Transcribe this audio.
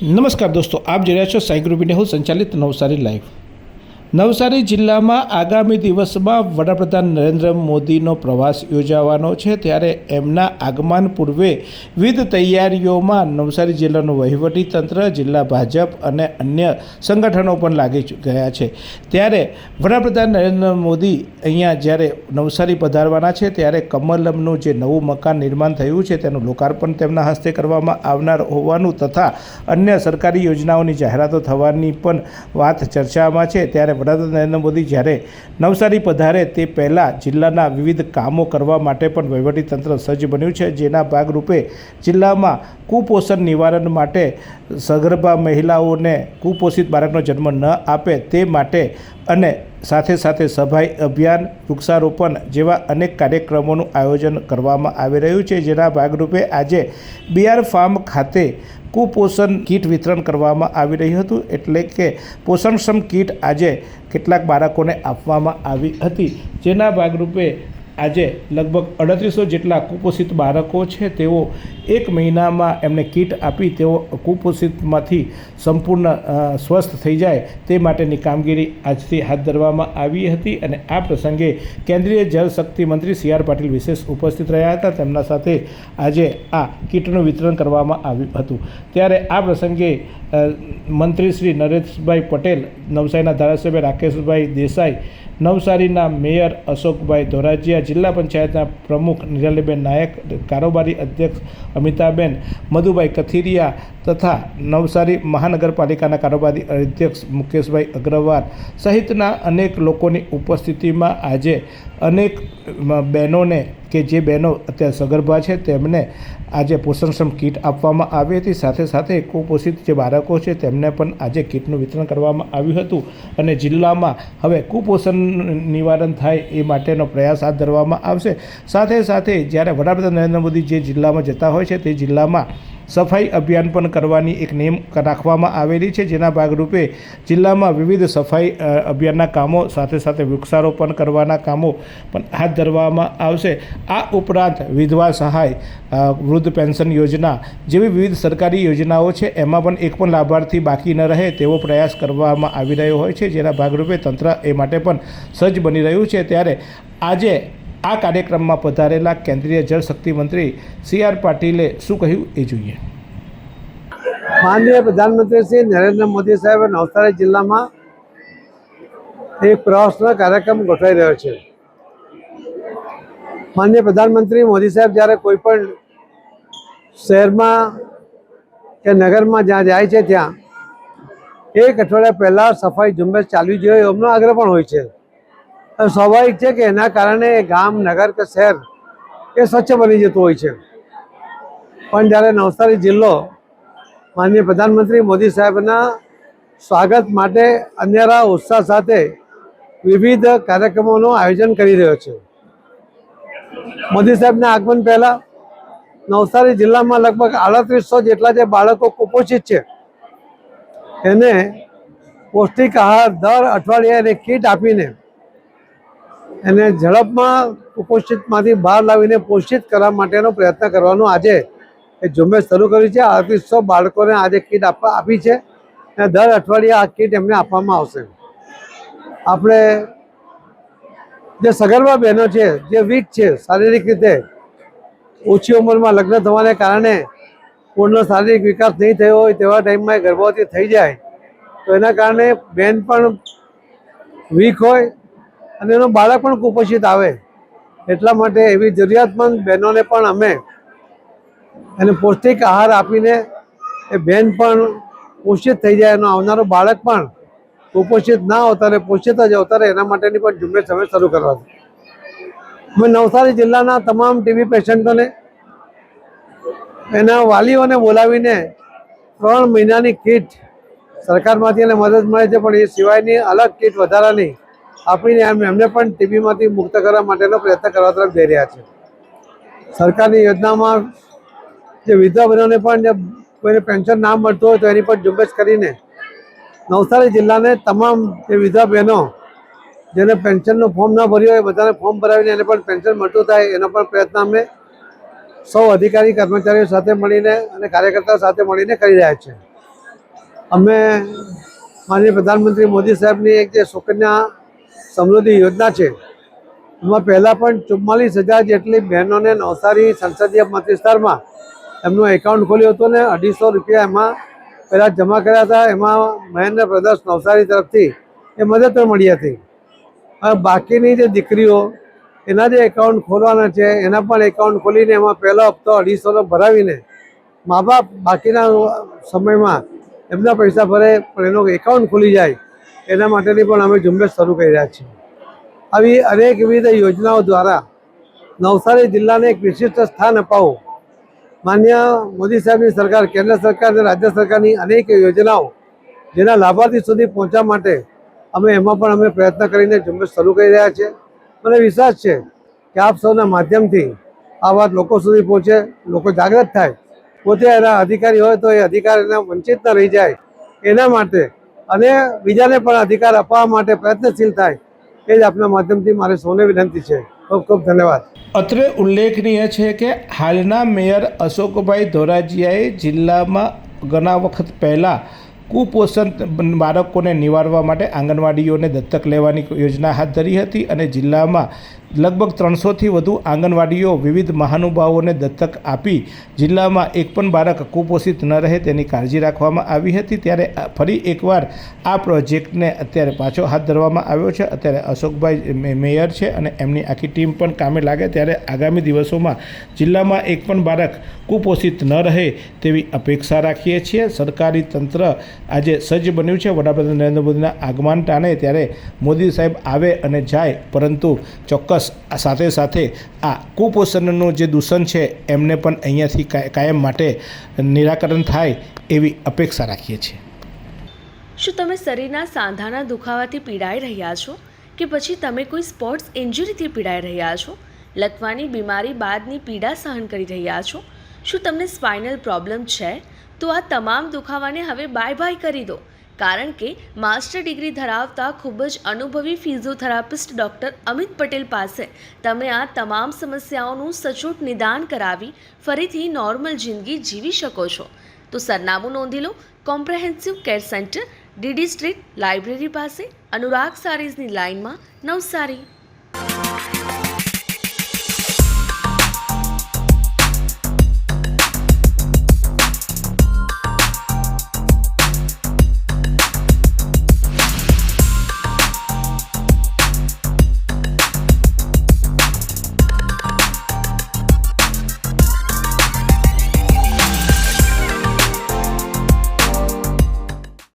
નમસ્કાર દોસ્તો, આપ જોઈ રહ્યા છો સાઈ ગ્રુપ ઇન્ડિયા સંચાલિત નવસારી લાઈવ। નવસારી જિલ્લામાં આગામી દિવસમાં વડાપ્રધાન નરેન્દ્ર મોદીનો પ્રવાસ યોજાવાનો છે, ત્યારે એમના આગમન પૂર્વે વિવિધ તૈયારીઓમાં નવસારી જિલ્લાનું વહીવટીતંત્ર, જિલ્લા ભાજપ અને અન્ય સંગઠનો પણ લાગી ગયા છે। ત્યારે વડાપ્રધાન નરેન્દ્ર મોદી અહીંયા જ્યારે નવસારી પધારવાના છે, ત્યારે કમલમનું જે નવું મકાન નિર્માણ થયું છે તેનું લોકાર્પણ તેમના હસ્તે કરવામાં આવનાર હોવાનું તથા અન્ય સરકારી યોજનાઓની જાહેરાતો થવાની પણ વાત ચર્ચામાં છે। ત્યારે વડાપ્રધાન નરેન્દ્ર મોદી જ્યારે નવસારી પધારે તે પહેલાં જિલ્લાના વિવિધ કામો કરવા માટે પણ વહીવટીતંત્ર સજ્જ બન્યું છે, જેના ભાગરૂપે જિલ્લામાં કુપોષણ નિવારણ માટે સગર્ભા મહિલાઓને કુપોષિત બાળકનો જન્મ ન આપે તે માટે અને સાથે સાથે સફાઈ અભિયાન, વૃક્ષારોપણ જેવા અનેક કાર્યક્રમોનું આયોજન કરવામાં આવી રહ્યું છે, જેના ભાગરૂપે આજે બીઆર ફાર્મ ખાતે કુપોષણ કીટ વિતરણ કરવામાં આવી રહ્યું હતું। એટલે કે પોષણક્ષમ કીટ આજે કેટલાક બાળકોને આપવામાં આવી હતી, જેના ભાગરૂપે આજે લગભગ 3800 જેટલા કુપોષિત બાળકો છે તેઓ એક મહિનામાં એમને કીટ આપી તેઓ કુપોષિતમાંથી સંપૂર્ણ સ્વસ્થ થઈ જાય તે માટેની કામગીરી આજથી હાથ ધરવામાં આવી હતી। અને આ પ્રસંગે કેન્દ્રીય જળશક્તિ મંત્રી સી.આર. પાટીલ વિશેષ ઉપસ્થિત રહ્યા હતા। તેમના સાથે આજે આ કીટનું વિતરણ કરવામાં આવ્યું હતું। ત્યારે આ પ્રસંગે મંત્રી શ્રી નરેશભાઈ પટેલ, નવસારીના ધારાસભ્ય રાકેશભાઈ દેસાઈ, નવસારીના મેયર અશોકભાઈ ધોરાજીયા, જિલ્લા પંચાયતના પ્રમુખ નિરાલીબેન નાયક, કારોબારી અધ્યક્ષ અમિતાબેન, મધુભાઈ કથિરિયા તથા નવસારી મહાનગરપાલિકાના કારોબારી અધ્યક્ષ મુકેશભાઈ અગ્રવાલ સહિતના અનેક લોકોની ઉપસ્થિતિમાં આજે અનેક બહેનોને કે જે બહેનો અત્યારે સગર્ભા છે તેમને આજે પોષણક્ષમ કીટ આપવામાં આવી હતી। સાથે સાથે કુપોષિત જે બાળકો છે તેમને પણ આજે કીટનું વિતરણ કરવામાં આવ્યું હતું અને જિલ્લામાં હવે કુપોષણ નિવારણ થાય એ માટેનો પ્રયાસ હાથ ધરવામાં આવશે। સાથે સાથે જ્યારે વડાપ્રધાન નરેન્દ્ર મોદી જે જિલ્લામાં જતા હોય છે તે જિલ્લામાં સફાઈ અભિયાન પણ કરવાની એક નેમ રાખવામાં આવેલી છે, જેના ભાગરૂપે જિલ્લામાં વિવિધ સફાઈ અભિયાનના કામો સાથે સાથે વૃક્ષારોપણ કરવાના કામો પણ હાથ ધરવામાં આવશે। આ ઉપરાંત વિધવા સહાય, વૃદ્ધ પેન્શન યોજના જેવી વિવિધ સરકારી યોજનાઓ છે એમાં પણ એક પણ લાભાર્થી બાકી ન રહે તેવો પ્રયાસ કરવામાં આવી રહ્યો હોય છે, જેના ભાગરૂપે તંત્ર એ માટે પણ સજ્જ બની રહ્યું છે। ત્યારે આજે આ કાર્યક્રમમાં પધારેલા કેન્દ્રીય જળશક્તિ મંત્રી સી.આર. પાટીલે શું કહ્યું એ જોઈએ। માનનીય પ્રધાનમંત્રી શ્રી નરેન્દ્ર મોદી સાહેબ નવસારી જિલ્લામાં એક પ્રવાસનો કાર્યક્રમ ગોઠવાઈ રહ્યો છે। માનનીય પ્રધાનમંત્રી મોદી સાહેબ જ્યારે કોઈ પણ શહેરમાં કે નગરમાં જ્યાં જાય છે ત્યાં એક અઠવાડિયા પહેલાં સફાઈ ઝુંબેશ ચાલવી જોઈએ એમનો આગ્રહ પણ હોય છે। સ્વાભાવિક છે કે એના કારણે ગામ, નગર કે શહેર એ સ્વચ્છ બની જતું હોય છે। પણ જ્યારે નવસારી જિલ્લો માનનીય પ્રધાનમંત્રી મોદી સાહેબના સ્વાગત માટે અનેરા ઉત્સાહ સાથે વિવિધ કાર્યક્રમોનું આયોજન કરી રહ્યો છે। મોદી સાહેબના આગમન પહેલાં નવસારી જિલ્લામાં લગભગ 3800 જેટલા જે બાળકો કુપોષિત છે એને પૌષ્ટિક આહાર દર અઠવાડિયે એને કીટ આપીને એને ઝડપમાં કુપોષિતમાંથી બહાર લાવીને પોષિત કરવા માટેનો પ્રયત્ન કરવાનું આજે એ ઝુંબેશ શરૂ કરી છે। 3800 બાળકોને આજે કીટ આપી છે અને દર અઠવાડિયે આ કીટ એમને આપવામાં આવશે। આપણે જે સગર્ભા બહેનો છે, જે વીક છે, શારીરિક રીતે ઓછી ઉંમરમાં લગ્ન થવાને કારણે પૂર્ણ શારીરિક વિકાસ નહીં થયો હોય તેવા ટાઈમમાં ગર્ભવતી થઈ જાય તો એના કારણે બહેન પણ વીક હોય અને એનો બાળક પણ કુપોષિત આવે, એટલા માટે એવી જરૂરિયાતમંદ બહેનોને પણ અમે એને પૌષ્ટિક આહાર આપીને એ બહેન પણ પોષિત થઈ જાય, એનો આવનારો બાળક પણ કુપોષિત ના હોતા અને પોષિત જ અવતરે એના માટેની પણ ઝુંબેશ અમે શરૂ કરવા છે। અમે નવસારી જિલ્લાના તમામ ટીબી પેશન્ટોને એના વાલીઓને બોલાવીને 3 મહિનાની કીટ સરકારમાંથી એને મદદ મળે છે, પણ એ સિવાયની અલગ કીટ વધારાની આપીને એમને પણ ટીબીમાંથી મુક્ત કરવા માટેનો પ્રયત્ન કરવા તરફ જઈ રહ્યા છે। સરકારની યોજનામાં જે વિધવા બહેનોને પણ જે કોઈને પેન્શન ના મળતું હોય તો એની પણ ઝુંબેશ કરીને નવસારી જિલ્લાને તમામ જે વિધવા બહેનો જેને પેન્શનનું ફોર્મ ના ભર્યું હોય બધાને ફોર્મ ભરાવીને એને પણ પેન્શન મળતું થાય એનો પણ પ્રયત્ન અમે સૌ અધિકારી કર્મચારીઓ સાથે મળીને અને કાર્યકર્તાઓ સાથે મળીને કરી રહ્યા છીએ। અમે માનનીય પ્રધાનમંત્રી મોદી સાહેબની એક જે સુકન્યા સમૃદ્ધિ યોજના છે એમાં પહેલાં પણ 44,000 જેટલી બહેનોને નવસારી સંસદીય મત વિસ્તારમાં એમનું એકાઉન્ટ ખોલ્યું હતું ને 250 રૂપિયા એમાં પહેલાં જમા કર્યા હતા. એમાં મહેન્દ્ર બ્રધર્સ નવસારી તરફથી એ મદદ પણ મળી હતી. હવે બાકીની જે દીકરીઓ એના જે એકાઉન્ટ ખોલવાના છે એના પણ એકાઉન્ટ ખોલીને એમાં પહેલો હપ્તો 250 ભરાવીને મા બાપ બાકીના સમયમાં એમના પૈસા ભરે પણ એનો એકાઉન્ટ ખુલી જાય એના માટેની પણ અમે ઝુંબેશ શરૂ કરી રહ્યા છીએ. આવી અનેકવિધ યોજનાઓ દ્વારા નવસારી જિલ્લાને એક વિશિષ્ટ સ્થાન અપાવવું, માન્ય મોદી સાહેબની સરકાર, કેન્દ્ર સરકાર અને રાજ્ય સરકારની અનેક યોજનાઓ જેના લાભાર્થી સુધી પહોંચવા માટે એમાં પણ અમે પ્રયત્ન કરીને ઝુંબેશ શરૂ કરી રહ્યા છીએ. મને વિશ્વાસ છે કે આપ સૌના માધ્યમથી આ વાત લોકો સુધી પહોંચે, લોકો જાગૃત થાય, પોતે એના અધિકારી હોય તો એ અધિકારીને વંચિત ન રહી જાય એના માટે અને બીજાને પણ અધિકાર અપાવવા માટે પ્રયત્નશીલ થાય એ જ આપના માધ્યમથી મારે સૌને વિનંતી છે. ખૂબ ખૂબ ધન્યવાદ. અત્રે ઉલ્લેખનીય છે કે હાલના મેયર અશોકભાઈ ધોરાજીયાએ જિલ્લામાં ઘણા વખત પહેલાં કુપોષણ બાળકોને નિવારવા માટે આંગણવાડીઓને દત્તક લેવાની યોજના હાથ ધરી હતી અને જિલ્લામાં લગભગ 300થી વધુ આંગણવાડીઓ વિવિધ મહાનુભાવોને દત્તક આપી જિલ્લામાં એક પણ બાળક કુપોષિત ન રહે તેની કાળજી રાખવામાં આવી હતી. ત્યારે ફરી એકવાર આ પ્રોજેક્ટને અત્યારે પાછો હાથ ધરવામાં આવ્યો છે. અત્યારે અશોકભાઈ મેયર છે અને એમની આખી ટીમ પણ કામે લાગે ત્યારે આગામી દિવસોમાં જિલ્લામાં એક પણ બાળક કુપોષિત ન રહે તેવી અપેક્ષા રાખીએ છીએ. સરકારી તંત્ર આજે સજ્જ બન્યું છે. વડાપ્રધાન નરેન્દ્ર મોદીના આગમન ટાણે ત્યારે મોદી સાહેબ આવે અને જાય, પરંતુ ચોક્કસ સાથે સાથે આ કુપોષણનું જે દૂષણ છે એમને પણ અહીંયાથી કાયમ માટે નિરાકરણ થાય એવી અપેક્ષા રાખીએ છીએ. શું તમે શરીરના સાંધાના દુખાવાથી પીડાઈ રહ્યા છો કે પછી તમે કોઈ સ્પોર્ટ્સ ઇન્જરીથી પીડાઈ રહ્યા છો? લકવાની બીમારી બાદની પીડા સહન કરી રહ્યા છો? શું તમને સ્પાઇનલ પ્રોબ્લેમ છે? તો આ તમામ દુખાવાને હવે બાય બાય કરી દો, કારણ કે માસ્ટર ડિગ્રી ધરાવતા ખૂબ જ અનુભવી ફિઝિયોથેરાપિસ્ટ ડૉક્ટર અમિત પટેલ પાસે તમે આ તમામ સમસ્યાઓનું સચોટ નિદાન કરાવી ફરીથી નોર્મલ જિંદગી જીવી શકો છો. તો સરનામું નોંધી લો. Comprehensive care center, DD street, library પાસે, અનુરાગ સારીઝની લાઇનમાં, નવસારી.